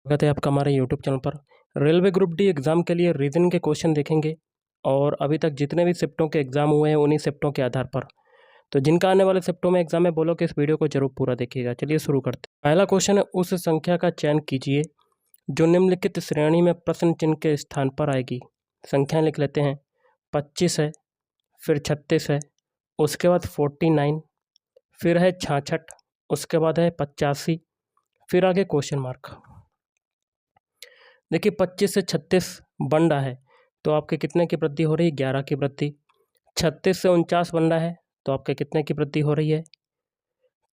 स्वागत है आपका हमारे यूट्यूब चैनल पर। रेलवे ग्रुप डी एग्ज़ाम के लिए रीजनिंग के क्वेश्चन देखेंगे और अभी तक जितने भी शिफ्टों के एग्ज़ाम हुए हैं उन्हीं शिफ्टों के आधार पर। तो जिनका आने वाले शिफ्टों में एग्जाम है बोलो कि इस वीडियो को जरूर पूरा देखिएगा। चलिए शुरू करते हैं। पहला क्वेश्चन है, उस संख्या का चयन कीजिए जो निम्नलिखित श्रेणी में प्रश्न चिन्ह के स्थान पर आएगी। संख्या लिख लेते हैं। 25 है, फिर 36 है, उसके बाद 49, फिर है 66, उसके बाद है 85, फिर आगे क्वेश्चन मार्क। देखिए 25 से 36 बन रहा है तो आपके कितने की वृद्धि हो रही है? 11 की वृद्धि। 36 से 49 बन रहा है तो आपके कितने की वृद्धि हो रही है?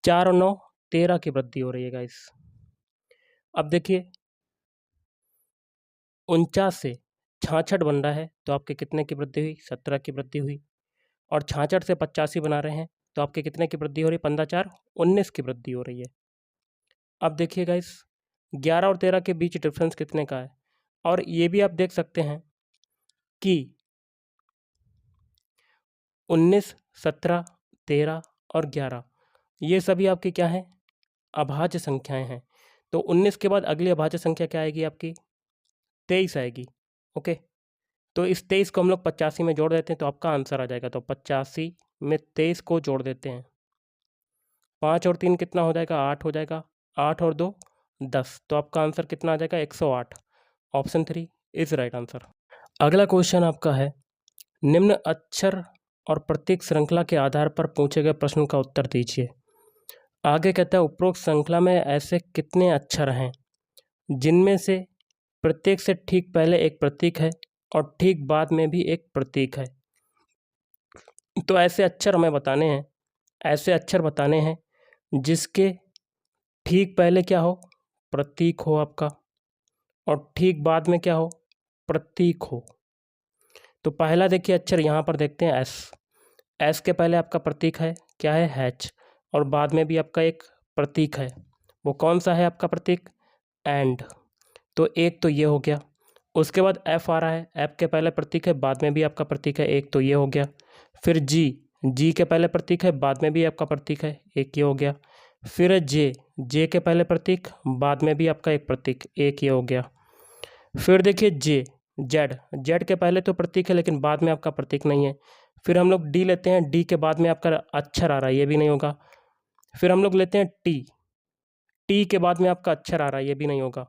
4 और 9 13 की वृद्धि हो रही है गाइस। अब देखिए 49 से 66 बन रहा है तो आपके कितने की वृद्धि हुई? 17 की वृद्धि हुई। और 66 से 85 बना रहे हैं तो आपके कितने की वृद्धि हो रही है? 15 4 19 की वृद्धि हो रही है। अब देखिए गाइस 11 और 13 के बीच डिफरेंस कितने का है? और ये भी आप देख सकते हैं कि 19, 17, 13 और 11 ये सभी आपकी क्या है? अभाज्य संख्याएं हैं। तो 19 के बाद अगली अभाज्य संख्या क्या आएगी आपकी? 23 आएगी। ओके, तो इस 23 को हम लोग 85 में जोड़ देते हैं तो आपका आंसर आ जाएगा। तो 85 में 23 को जोड़ देते हैं। 5 और 3 कितना हो जाएगा? 8 हो जाएगा। 8 और 2 10, तो आपका आंसर कितना आ जाएगा? 108। Option 3 is right answer. अगला क्वेश्चन आपका है, निम्न अक्षर और प्रतीक श्रृंखला के आधार पर पूछे गए प्रश्न का उत्तर दीजिए। आगे कहता है, उपरोक्त श्रृंखला में ऐसे कितने अक्षर हैं जिनमें से प्रत्येक से ठीक पहले एक प्रतीक है और ठीक बाद में भी एक प्रतीक है। तो ऐसे अक्षर हमें बताने हैं, ऐसे अक्षर बताने हैं जिसके ठीक पहले क्या हो? प्रतीक हो आपका, और ठीक बाद में क्या हो? प्रतीक हो। तो पहला देखिए अक्षर यहाँ पर देखते हैं एस। एस के पहले आपका प्रतीक है क्या है? एच। और बाद में भी आपका एक प्रतीक है, वो कौन सा है आपका प्रतीक? एंड। तो एक तो ये हो गया। उसके बाद एफ आ रहा है, एफ के पहले प्रतीक है, बाद में भी आपका प्रतीक है, एक तो ये हो गया। फिर जी, जी के पहले प्रतीक है, बाद में भी आपका प्रतीक है, एक ये हो गया। फिर जे, जे के पहले प्रतीक, बाद में भी आपका एक प्रतीक, एक ये हो गया। फिर देखिए जे, जेड, जेड के पहले तो प्रतीक है लेकिन बाद में आपका प्रतीक नहीं है। फिर हम लोग डी लेते हैं, डी के बाद में आपका अक्षर आ रहा है, ये भी नहीं होगा। फिर हम लोग लेते हैं टी, टी के बाद में आपका अक्षर आ रहा है, ये भी नहीं होगा।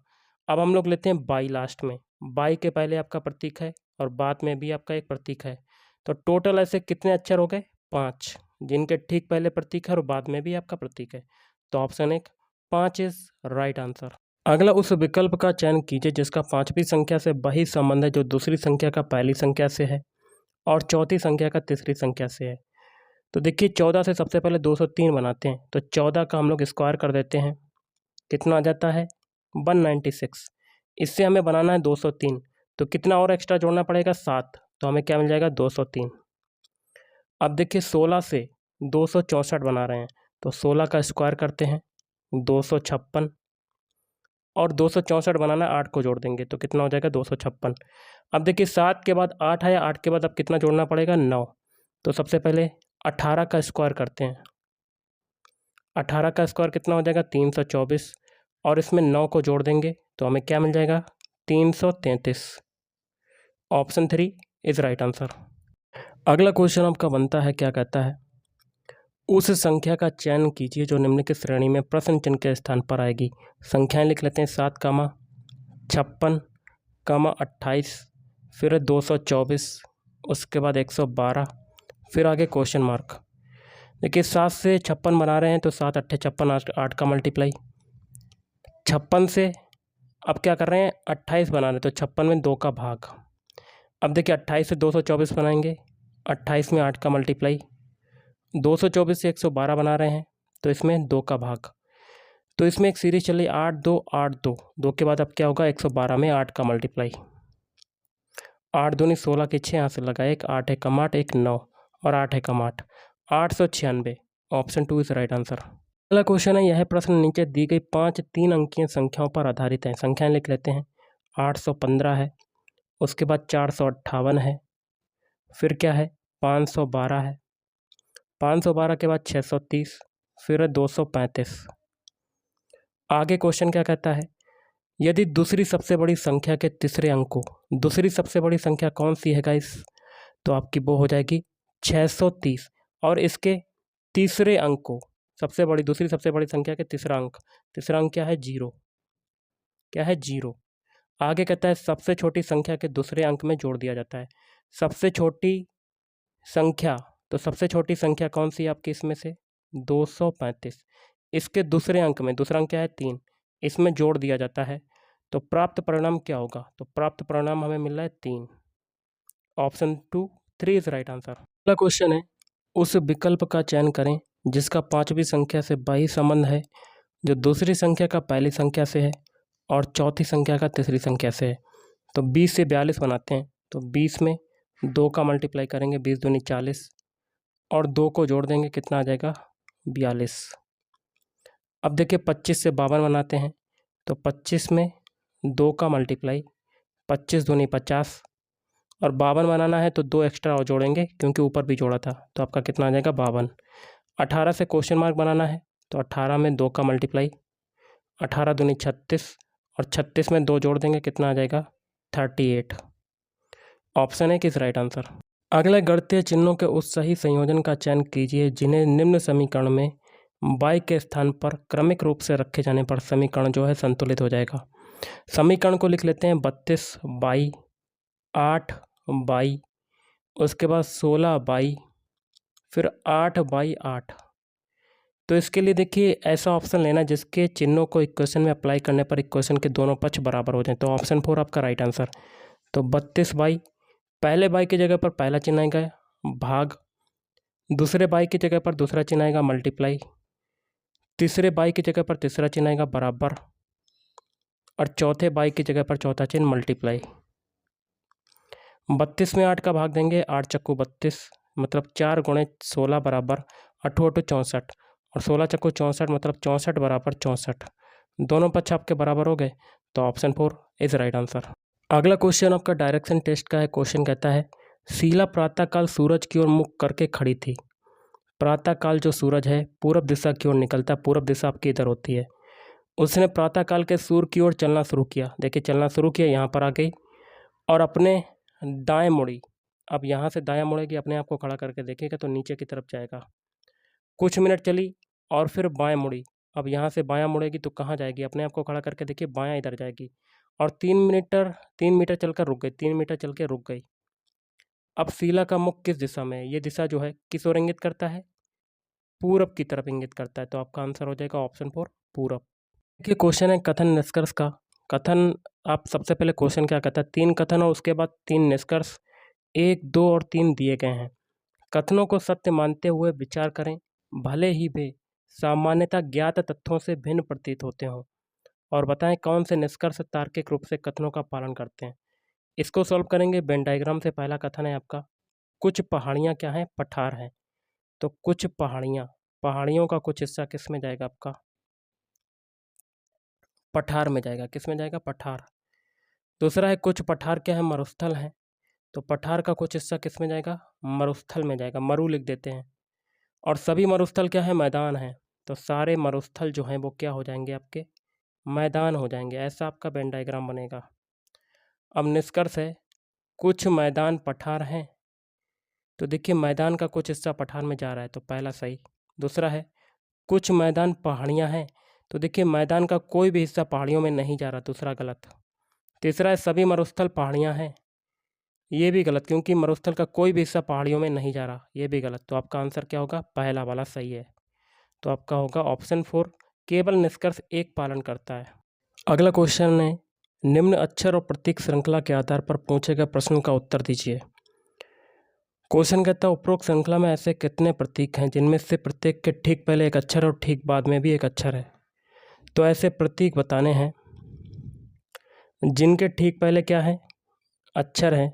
अब हम लोग लेते हैं बाई लास्ट में, बाई के पहले आपका प्रतीक है और बाद में भी आपका एक प्रतीक है। तो टोटल ऐसे कितने अक्षर हो गए? 5, जिनके ठीक पहले प्रतीक है और बाद में भी आपका प्रतीक है। तो ऑप्शन 1 5 इज राइट आंसर। अगला, उस विकल्प का चयन कीजिए जिसका 5वीं संख्या से वही संबंध है जो दूसरी संख्या का पहली संख्या से है और चौथी संख्या का तीसरी संख्या से है। तो देखिए 14 से सबसे पहले 203 बनाते हैं, तो 14 का हम लोग स्क्वायर कर देते हैं, कितना आ जाता है? 196। इससे हमें बनाना है 203, तो कितना और एक्स्ट्रा जोड़ना पड़ेगा? 7, तो हमें क्या मिल जाएगा? 203। अब देखिए 16 से 264 बना रहे हैं, तो 16 का स्क्वायर करते हैं 256, और 264 बनाना है, 8 को जोड़ देंगे तो कितना हो जाएगा? 256। अब देखिए 7 के बाद 8 है, 8 के बाद अब कितना जोड़ना पड़ेगा? 9। तो सबसे पहले 18 का स्क्वायर करते हैं, 18 का स्क्वायर कितना हो जाएगा? 324, और इसमें 9 को जोड़ देंगे तो हमें क्या मिल जाएगा? 333। Option 3 is right answer. अगला क्वेश्चन आपका बनता है, क्या कहता है, उस संख्या का चयन कीजिए जो निम्नलिखित श्रेणी में प्रश्न चिन्ह के स्थान पर आएगी। संख्याएं लिख लेते हैं, 7, 56, 28, फिर 224, उसके बाद 112, फिर आगे क्वेश्चन मार्क। देखिए 7 से 56 बना रहे हैं तो 7 8 56, 8 का मल्टीप्लाई। 56 से अब क्या कर रहे हैं? 28 बना रहे हैं तो 56 में 2 का भाग। अब देखिए 28 से 224 बनाएंगे, 28 में 8 का मल्टीप्लाई। 224 से 112 बना रहे हैं तो इसमें 2 का भाग। तो इसमें एक सीरीज चली 8 2 8 2, 2 के बाद अब क्या होगा? 112 में 8 का मल्टीप्लाई। 8 दूनी 16 के 6, यहाँ से लगा एक, 8 है कम 8, एक 9, और 8 है कम 8, 896। Option 2 is right answer. अगला क्वेश्चन है, यह प्रश्न नीचे दी गई 5 3 अंकीय संख्याओं पर आधारित है। संख्याएं लिख लेते हैं। 815 है, उसके बाद 458 है, फिर क्या है? 512 है, 512 के बाद 630, फिर 235। आगे क्वेश्चन क्या कहता है, यदि दूसरी सबसे बड़ी संख्या के तीसरे अंक को, दूसरी सबसे बड़ी संख्या कौन सी है गाइस, तो आपकी वो हो जाएगी 630, और इसके तीसरे अंक को, सबसे बड़ी, दूसरी सबसे बड़ी संख्या के तीसरा अंक क्या है, 0, क्या है, 0। आगे कहता है सबसे छोटी संख्या के दूसरे अंक में जोड़ दिया जाता है। सबसे छोटी संख्या, तो सबसे छोटी संख्या कौन सी है आपकी इसमें से, 235, इसके दूसरे अंक में, दूसरा अंक क्या है, 3, इसमें जोड़ दिया जाता है। तो प्राप्त परिणाम क्या होगा, तो प्राप्त परिणाम हमें मिल रहा है 3। Option 2, 3 is right answer. अगला क्वेश्चन है, उस विकल्प का चयन करें जिसका पांचवी संख्या से वही संबंध है जो दूसरी संख्या का पहली संख्या से है और चौथी संख्या का तीसरी संख्या से है। तो 20 से 42 बनाते हैं, तो 20 में 2 का मल्टीप्लाई करेंगे, 20 दूनी 40, और 2 को जोड़ देंगे, कितना आ जाएगा, 42। अब देखिए 25 से 52 बनाते हैं, तो 25 में 2 का मल्टीप्लाई, 25 दूनी 50, और 52 बनाना है तो 2 एक्स्ट्रा और जोड़ेंगे क्योंकि ऊपर भी जोड़ा था, तो आपका कितना आ जाएगा, 52। 18 से क्वेश्चन मार्क बनाना है, तो 18 में 2 का मल्टीप्लाई, 18 दूनी 36, और 36 में 2 जोड़ देंगे, कितना आ जाएगा, 38। ऑप्शन है किस राइट आंसर। अगले गणितीय चिन्हों के उस सही संयोजन का चयन कीजिए जिन्हें निम्न समीकरण में y के स्थान पर क्रमिक रूप से रखे जाने पर समीकरण जो है संतुलित हो जाएगा। समीकरण को लिख लेते हैं, 32y, 8y, उसके बाद 16y, फिर 8/8। तो इसके लिए देखिए ऐसा ऑप्शन लेना जिसके चिन्हों को इक्वेशन में अप्लाई करने पर इक्वेशन के दोनों पक्ष बराबर हो जाएं। तो ऑप्शन 4 आपका राइट आंसर। तो 32y, पहले बाई की जगह पर पहला चिन्ह आएगा भाग, दूसरे बाई की जगह पर दूसरा चिन्ह आएगा मल्टीप्लाई, तीसरे बाई की जगह पर तीसरा चिन्ह आएगा बराबर, और चौथे बाई की जगह पर चौथा चिन्ह मल्टीप्लाई। 32 में 8 का भाग देंगे, 8 चक्कू 32, मतलब 4 गुणे 16 बराबर 8 8 64, और 16 चक्कू 64 मतलब 64 बराबर 64। दोनों पक्ष आपके बराबर हो गए, तो ऑप्शन 4 इज राइट आंसर। अगला क्वेश्चन आपका डायरेक्शन टेस्ट का है। क्वेश्चन कहता है, शीला प्रातःकाल सूरज की ओर मुख करके खड़ी थी। प्रातःकाल जो सूरज है पूरब दिशा की ओर निकलता है, पूरब दिशा आपकी इधर होती है। उसने प्रातःकाल के सूर्य की ओर चलना शुरू किया, देखिए चलना शुरू किया, यहाँ पर आ गई और अपने दाएं मुड़ी। अब यहाँ से दायां मुड़ेगी, अपने आप को खड़ा करके देखेगा तो नीचे की तरफ जाएगा। कुछ मिनट चली और फिर बाएं मुड़ी, अब यहाँ से बायां मुड़ेगी तो कहाँ जाएगी, अपने आप को खड़ा करके देखिए, बायां इधर जाएगी, और 3 मीटर चलकर रुक गई, 3 मीटर चल के रुक गई। अब शीला का मुख किस दिशा में है, ये दिशा जो है किस ओर इंगित करता है, पूरब की तरफ इंगित करता है। तो आपका आंसर हो जाएगा ऑप्शन 4 पूरब। देखिए क्वेश्चन है कथन निष्कर्ष का। कथन, आप सबसे पहले क्वेश्चन क्या कहता है, 3 कथन और उसके बाद 3 निष्कर्ष 1, 2 और 3 दिए गए हैं। कथनों को सत्य मानते हुए विचार करें, भले ही वे सामान्यतः ज्ञात तथ्यों से भिन्न प्रतीत होते हों, और बताएं कौन से निष्कर्ष तार्किक रूप से कथनों का पालन करते हैं। इसको सॉल्व करेंगे वेन डायग्राम से। पहला कथन है आपका, कुछ पहाड़ियाँ क्या हैं, पठार हैं। तो कुछ पहाड़ियाँ, पहाड़ियों का कुछ हिस्सा किस में जाएगा आपका, पठार में जाएगा। किस में जाएगा, पठार। दूसरा है कुछ पठार क्या है, मरुस्थल है। तो पठार का कुछ हिस्सा किस में जाएगा, मरुस्थल में जाएगा, मरु लिख देते हैं। और सभी मरुस्थल क्या है, मैदान है। तो सारे मरुस्थल जो हैं वो क्या हो जाएंगे, आपके मैदान हो जाएंगे। ऐसा आपका वेन डायग्राम बनेगा। अब निष्कर्ष है, कुछ मैदान पठार हैं। तो देखिए मैदान का कुछ हिस्सा पठार में जा रहा है, तो पहला सही। दूसरा है कुछ मैदान पहाड़ियाँ हैं। तो देखिए मैदान का कोई भी हिस्सा पहाड़ियों में नहीं जा रहा, दूसरा गलत। तीसरा है सभी मरुस्थल पहाड़ियाँ हैं, ये भी गलत, क्योंकि मरुस्थल का कोई भी हिस्सा पहाड़ियों में नहीं जा रहा, ये भी गलत। तो आपका आंसर क्या होगा, पहला वाला सही है। तो आपका होगा ऑप्शन 4, केवल निष्कर्ष एक पालन करता है। अगला क्वेश्चन है, निम्न अक्षर और प्रतीक श्रृंखला के आधार पर पूछे गए प्रश्न का उत्तर दीजिए। क्वेश्चन कहता है, उपरोक्त श्रृंखला में ऐसे कितने प्रतीक हैं जिनमें से प्रत्येक के ठीक पहले एक अक्षर और ठीक बाद में भी एक अक्षर है। तो ऐसे प्रतीक बताने हैं जिनके ठीक पहले क्या है, अक्षर है,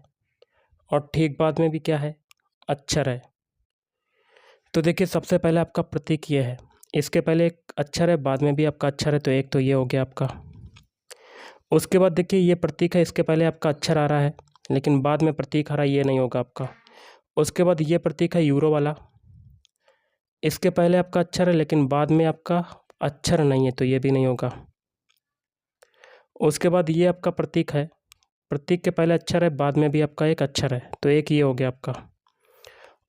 और ठीक बाद में भी क्या है, अक्षर है। तो देखिए सबसे पहले आपका प्रतीक ये है, इसके पहले एक अक्षर है, बाद में भी आपका अक्षर है, तो एक तो ये हो गया आपका। उसके बाद देखिए ये प्रतीक है, इसके पहले आपका अक्षर आ रहा है लेकिन बाद में प्रतीक आ रहा है, ये नहीं होगा आपका। उसके बाद ये प्रतीक है यूरो वाला, इसके पहले आपका अक्षर है लेकिन बाद में आपका अक्षर नहीं है, तो ये भी नहीं होगा। उसके बाद ये आपका प्रतीक है, प्रतीक के पहले अक्षर है, बाद में भी आपका एक अक्षर है, तो एक ये हो गया आपका।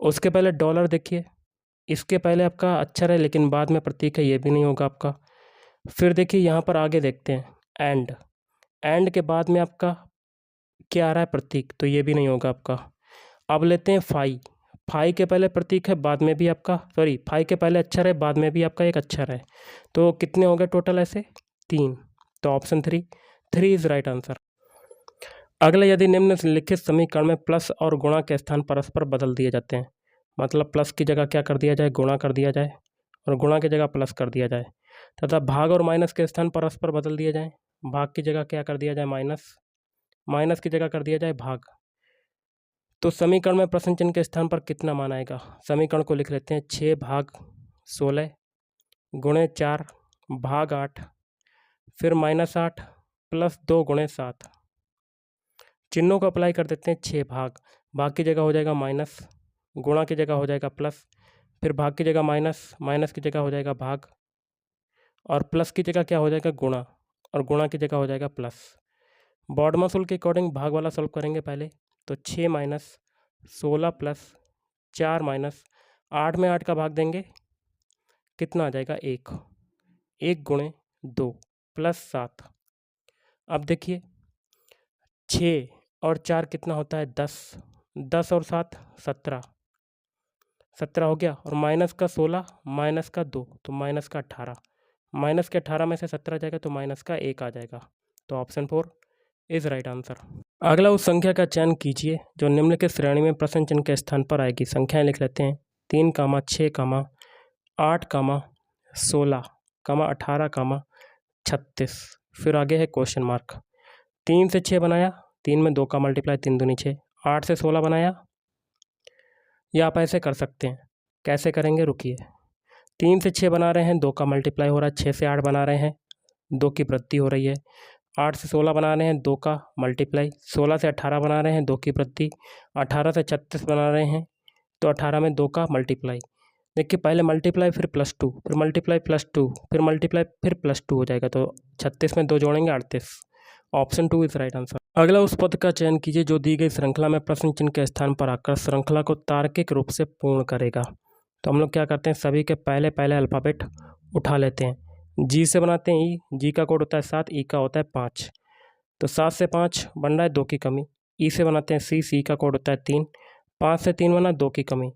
उसके पहले डॉलर देखिए, इसके पहले आपका अक्षर है लेकिन बाद में प्रतीक है, ये भी नहीं होगा आपका। फिर देखिए यहाँ पर आगे देखते हैं एंड के बाद में आपका क्या आ रहा है, प्रतीक, तो ये भी नहीं होगा आपका। अब लेते हैं फाई के पहले प्रतीक है, बाद में भी आपका फाई के पहले अक्षर है, बाद में भी आपका एक अक्षर है, तो कितने हो गए टोटल ऐसे 3, तो ऑप्शन 3 इज राइट आंसर। अगला, यदि निम्नलिखित समीकरण में प्लस और गुणा के स्थान परस्पर बदल दिए जाते हैं, मतलब प्लस की जगह क्या कर दिया जाए, गुणा कर दिया जाए, और गुणा की जगह प्लस कर दिया जाए, तथा भाग और माइनस के स्थान परस्पर बदल दिए जाए, भाग की जगह क्या कर दिया जाए, माइनस की जगह कर दिया जाए भाग, तो समीकरण में प्रश्न चिन्ह के स्थान पर कितना मान आएगा। समीकरण को लिख लेते हैं, 6 भाग 16 गुणे 4 भाग 8, फिर -8 प्लस 2 गुणे 7। चिन्हों को अप्लाई कर देते हैं। 6 भाग की जगह हो जाएगा माइनस, गुणा की जगह हो जाएगा प्लस, फिर भाग की जगह माइनस की जगह हो जाएगा भाग, और प्लस की जगह क्या हो जाएगा, गुणा, और गुणा की जगह हो जाएगा प्लस। बॉडमसूल के अकॉर्डिंग भाग वाला सॉल्व करेंगे पहले, तो 6 माइनस 16 प्लस 4 माइनस 8 में 8 का भाग देंगे, कितना आ जाएगा 1 गुणे 2 प्लस 7। अब देखिए 6 और 4 कितना होता है 10 और 7 17 हो गया, और माइनस का 16 माइनस का 2 तो माइनस का 18, माइनस के 18 में से 17 जाएगा तो माइनस का 1 आ जाएगा, तो ऑप्शन 4 इज राइट आंसर। अगला, उस संख्या का चयन कीजिए जो निम्नलिखित श्रेणी में प्रश्न चिन्ह के स्थान पर आएगी। संख्याएं लिख लेते हैं, 3, 6, 8, 16, 18, 36, फिर आगे है क्वेश्चन मार्क। 3 से 6 बनाया, 3 में 2 का मल्टीप्लाई, 3 दूनी 6, 8 से 16 बनाया, या आप ऐसे कर सकते हैं, कैसे करेंगे रुकिए। 3 से 6 बना रहे हैं, 2 का मल्टीप्लाई हो रहा है, 6 से 8 बना रहे हैं, 2 की वृद्धि हो रही है, 8 से 16 बना रहे हैं, 2 का मल्टीप्लाई, 16 से 18 बना रहे हैं, 2 की वृद्धि, 18 से 36 बना रहे हैं, तो 18 में 2 का मल्टीप्लाई। देखिए पहले मल्टीप्लाई फिर +2, फिर मल्टीप्लाई +2, फिर मल्टीप्लाई फिर +2 हो जाएगा, तो 36 में 2 जोड़ेंगे 38, ऑप्शन 2 इज राइट आंसर। अगला, उस पद का चयन कीजिए जो दी गई श्रृंखला में प्रश्न चिन्ह के स्थान पर आकर श्रृंखला को तार्किक रूप से पूर्ण करेगा। तो हम लोग क्या करते हैं, सभी के पहले अल्फ़ाबेट उठा लेते हैं। जी से बनाते हैं ई, जी का कोड होता है 7, ई का होता है 5, तो 7 से 5 बन रहा है 2 की कमी। ई से बनाते हैं सी, सी का कोड होता है 3, 5 से 3 बना 2 की कमी।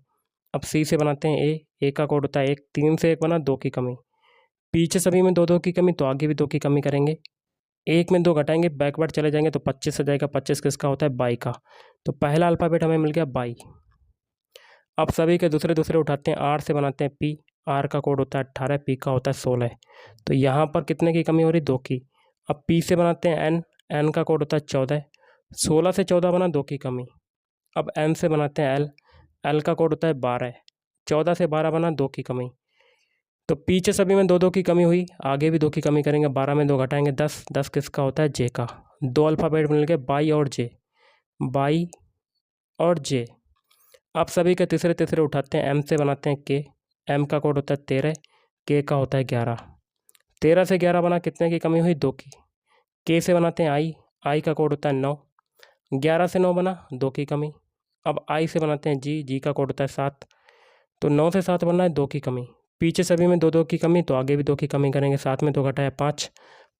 अब सी से बनाते हैं ए का कोड होता है 1, 3 से 1 बना 2 की कमी। पीछे सभी में 2 की कमी, तो आगे भी 2 की कमी करेंगे। 1 में 2 घटाएंगे, बैकवर्ड चले जाएंगे तो 25 हो जाएगा, 25 किसका होता है 22 का, तो पहला अल्फ़ाबेट हमें मिल गया 22। अब सभी के दूसरे उठाते हैं। आर से बनाते हैं पी, आर का कोड होता है 18, पी का होता है 16, तो यहाँ पर कितने की कमी हो रही, 2 की। अब पी से बनाते हैं एन, एन का कोड होता है 14, 16 से 14 बना 2 की कमी। अब एन से बनाते हैं एल, एल का कोड होता है 12, 14 से 12 बना 2 की कमी। तो पीछे सभी में 2 की कमी हुई, आगे भी 2 की कमी करेंगे। 12 में 2 घटाएंगे 10, 10 किसका होता है जे का। 2 अल्फ़ाबेट मिल गए, बाई और जे। अब सभी के तीसरे उठाते हैं। एम से बनाते हैं के, एम का कोड होता है 13, के का होता है 11, 13 से 11 बना कितने की कमी हुई, 2 की। के से बनाते हैं आई, आई का कोड होता है 9, 11 से 9 बना 2 की कमी। अब आई से बनाते हैं जी, जी का कोड होता है 7, तो 9 से 7 बनना है 2 की कमी। पीछे सभी में 2 की कमी, तो आगे भी 2 की कमी करेंगे। 7 में 2 घटाया 5,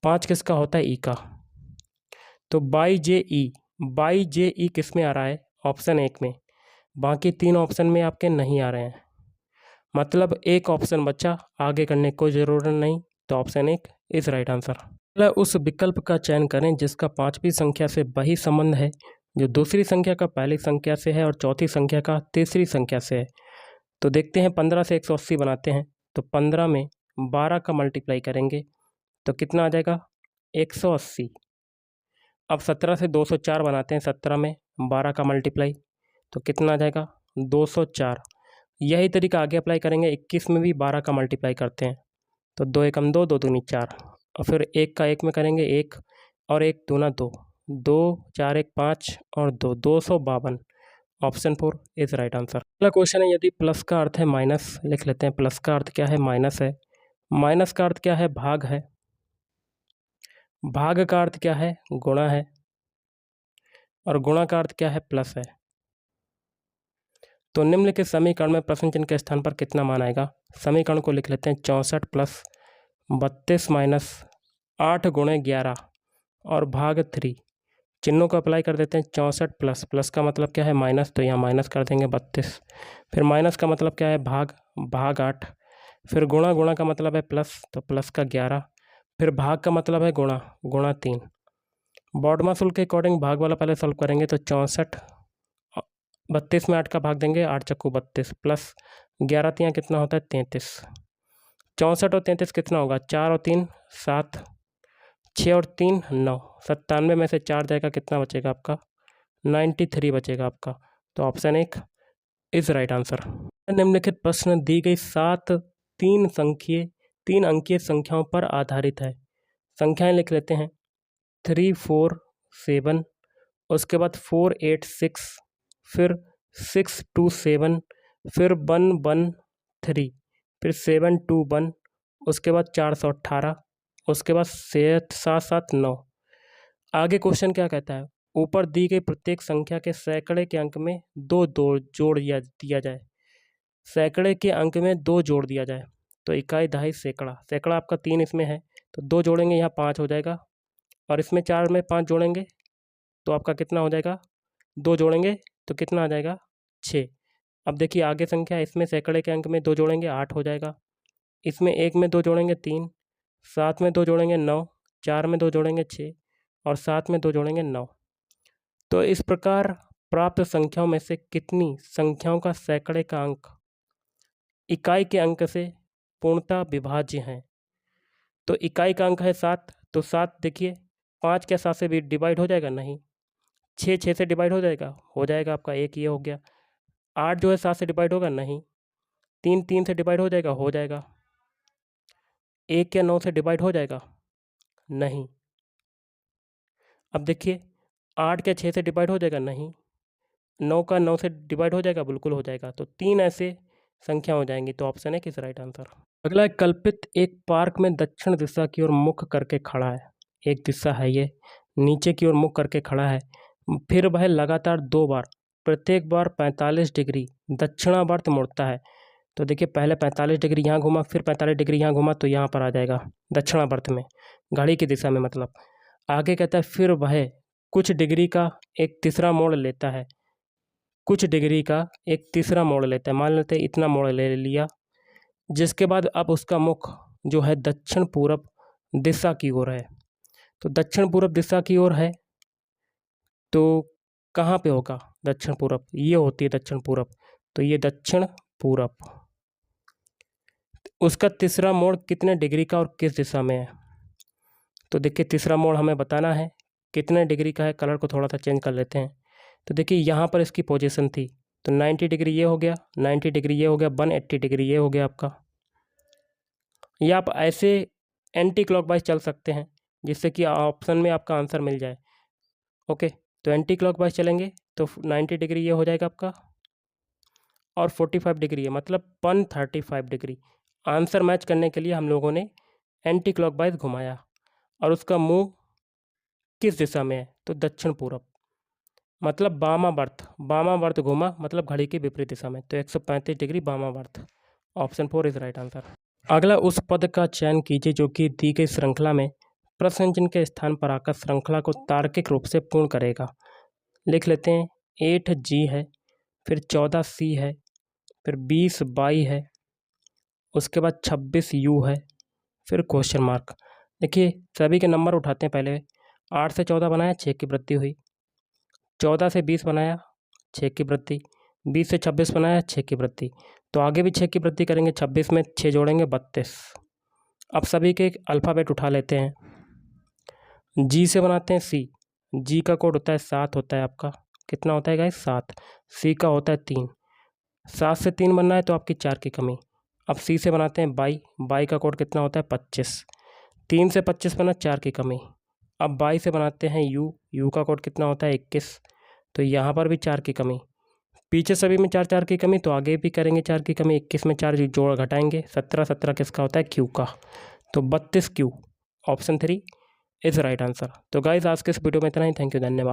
5 किसका होता है ई का, तो बाई जे ई किस में आ रहा है, ऑप्शन 1 में। बाकी 3 ऑप्शन में आपके नहीं आ रहे हैं, मतलब एक ऑप्शन बचा, आगे करने की कोई ज़रूरत नहीं, तो ऑप्शन 1 इज राइट आंसर। उस विकल्प का चयन करें जिसका 5वीं संख्या से वही संबंध है जो दूसरी संख्या का पहली संख्या से है और चौथी संख्या का तीसरी संख्या से है। तो देखते हैं, 15 से 180 बनाते हैं, तो 15 में 12 का मल्टीप्लाई करेंगे तो कितना आ जाएगा 180। अब 17 से 204 बनाते हैं, 17 में 12 का मल्टीप्लाई तो कितना आ जाएगा 204। यही तरीका आगे अप्लाई करेंगे। 21 में भी 12 का मल्टीप्लाई करते हैं, तो 2 एकम 2, 2 दूनी 4, और फिर 1 का 1 में करेंगे 1, और 1 दूना 2, 2 4 1 5 और 2, 252, ऑप्शन 4 इज राइट आंसर। अगला क्वेश्चन है, यदि प्लस का अर्थ है माइनस, लिख लेते हैं प्लस का अर्थ क्या है, माइनस है, माइनस का अर्थ क्या है, भाग है, भाग का अर्थ क्या है? गुणा है, और गुणा का अर्थ क्या है? प्लस है। तो निम्नलिखित समीकरण में प्रश्न चिन्ह के स्थान पर कितना मान आएगा? समीकरण को लिख लेते हैं 64 प्लस 32 माइनस 8 गुणे 11 और भाग 3। चिन्हों को अप्लाई कर देते हैं। 64 प्लस, प्लस का मतलब क्या है? माइनस, तो यहाँ माइनस कर देंगे 32। फिर माइनस का मतलब क्या है? भाग, भाग 8। फिर गुणा, गुणा का मतलब है प्लस, तो प्लस का 11। फिर भाग का मतलब है गुणा, गुणा 3। बॉडमास रूल के अकॉर्डिंग भाग वाला पहले सॉल्व करेंगे, तो 64 32 में 8 का भाग देंगे, 8 चक्कू 32 प्लस 11 तियाँ कितना होता है? 33। 64 और 33 कितना होगा? 4 और 3 7, 6 और 3 9, 97 में से 4 जाएगा, कितना बचेगा आपका? 93 बचेगा आपका। तो ऑप्शन 1 इज राइट आंसर। निम्नलिखित प्रश्न दी गई 7 तीन अंकीय संख्याओं पर आधारित है। संख्याएं लिख लेते हैं। 3 4 7, उसके बाद 4 8 6, फिर 6 2 7, फिर 1 1 3, फिर 7 2 1, उसके बाद 418, उसके बाद 7 7 9। आगे क्वेश्चन क्या कहता है? ऊपर दी गई प्रत्येक संख्या के सैकड़े के अंक में दो जोड़ दिया जाए। सैकड़े के अंक में 2 जोड़ दिया जाए, तो इकाई, दहाई, सैकड़ा। सैकड़ा आपका 3 इसमें है, तो 2 जोड़ेंगे, यहाँ 5 हो जाएगा। और इसमें 4 में 5 जोड़ेंगे तो आपका कितना हो जाएगा? 2 जोड़ेंगे तो कितना आ जाएगा? 6। अब देखिए आगे संख्या, इसमें सैकड़े के अंक में 2 जोड़ेंगे 8 हो जाएगा। इसमें 1 में 2 जोड़ेंगे 3, 7 में 2 जोड़ेंगे 9, 4 में 2 जोड़ेंगे 6, और 7 में 2 जोड़ेंगे 9। तो इस प्रकार प्राप्त संख्याओं में से कितनी संख्याओं का सैकड़े का अंक इकाई के अंक से पूर्णतः विभाज्य हैं? तो इकाई का अंक है 7, तो 7 देखिए 5 क्या 7 से भी डिवाइड हो जाएगा? नहीं। 6 से डिवाइड हो जाएगा? हो जाएगा आपका, एक ये हो गया। 8 जो है 7 से डिवाइड होगा? नहीं। 3 से डिवाइड हो जाएगा? हो जाएगा। 1 क्या 9 से डिवाइड हो जाएगा? नहीं। अब देखिए 8 क्या 6 से डिवाइड हो जाएगा? नहीं। 9 का 9 से डिवाइड हो जाएगा? बिल्कुल हो जाएगा। तो 3 ऐसे संख्या हो जाएंगी। तो ऑप्शन है किस राइट आंसर। अगला है, कल्पित एक पार्क में दक्षिण दिशा की ओर मुख करके खड़ा है। एक दिशा है ये, नीचे की ओर मुख करके खड़ा है। फिर वह लगातार 2 बार, प्रत्येक बार 45 डिग्री दक्षिणावर्त मुड़ता है। तो देखिए पहले 45 डिग्री यहाँ घुमा, फिर 45 डिग्री यहाँ घुमा, तो यहाँ पर आ जाएगा दक्षिणावर्त में, घड़ी की दिशा में मतलब। आगे कहता है फिर वह कुछ डिग्री का एक तीसरा मोड़ लेता है। कुछ डिग्री का एक तीसरा मोड़ लेता है, मान लेते हैं इतना मोड़ ले लिया, जिसके बाद अब उसका मुख जो है दक्षिण पूरब दिशा की ओर है। तो दक्षिण पूरब दिशा की ओर है, तो कहाँ पे होगा दक्षिण पूरब? ये होती है दक्षिण पूरब, तो ये दक्षिण पूरब। उसका तीसरा मोड़ कितने डिग्री का और किस दिशा में है? तो देखिए तीसरा मोड़ हमें बताना है कितने डिग्री का है। कलर को थोड़ा सा चेंज कर लेते हैं। तो देखिए यहाँ पर इसकी पोजीशन थी, तो 90 डिग्री ये हो गया, 90 डिग्री ये हो गया, 180 डिग्री ये हो गया आपका। या आप ऐसे एंटी क्लॉकवाइज चल सकते हैं, जिससे कि ऑप्शन में आपका आंसर मिल जाए। ओके, तो एंटी क्लॉकवाइज चलेंगे तो 90 डिग्री ये हो जाएगा आपका, और 45 डिग्री है, मतलब 135 डिग्री। आंसर मैच करने के लिए हम लोगों ने एंटी क्लॉकवाइज घुमाया, और उसका मुंह किस दिशा में है? तो दक्षिण पूरब, मतलब वामावर्त घुमा, मतलब घड़ी की विपरीत दिशा में। तो 135 डिग्री वामावर्त। Option 4 is right answer. अगला, उस पद का चयन कीजिए जो कि दी गई श्रृंखला में प्रश्न चिन्ह के स्थान पर आकर श्रृंखला को तार्किक रूप से पूर्ण करेगा। लिख लेते हैं। 8G है, फिर 14C है, फिर 20Y है, उसके बाद 26U है, फिर क्वेश्चन मार्क। देखिए सभी के नंबर उठाते हैं पहले। 8 से 14 बनाया, 6 की वृद्धि हुई। 14 से 20 बनाया, 6 की वृद्धि। 20 से 26 बनाया, 6 की वृद्धि। तो आगे भी 6 की वृद्धि करेंगे, 26 में 6 जोड़ेंगे, 32। अब सभी के एक अल्फ़ाबेट उठा लेते हैं। जी से बनाते हैं C। जी का कोड होता है 7, होता है आपका। कितना होता है गाइस? 7। C का होता है 3। 7 से 3 बनना है तो आपकी 4 की कमी। अब C से बनाते हैं बाई। बाई का कोड कितना होता है? 25। 3 से 25 बना, 4 की कमी। अब बाई से बनाते हैं U। U का कोड कितना होता है? 21। तो यहाँ पर भी 4 की कमी। पीछे सभी में 4 4 की कमी, तो आगे भी करेंगे 4 की कमी। 21 में 4 जोड़ घटाएंगे, 17 17 किसका होता है? Q का। तो 32Q, option 3 is right answer. तो गाइस आज के इस वीडियो में इतना ही। थैंक यू, धन्यवाद।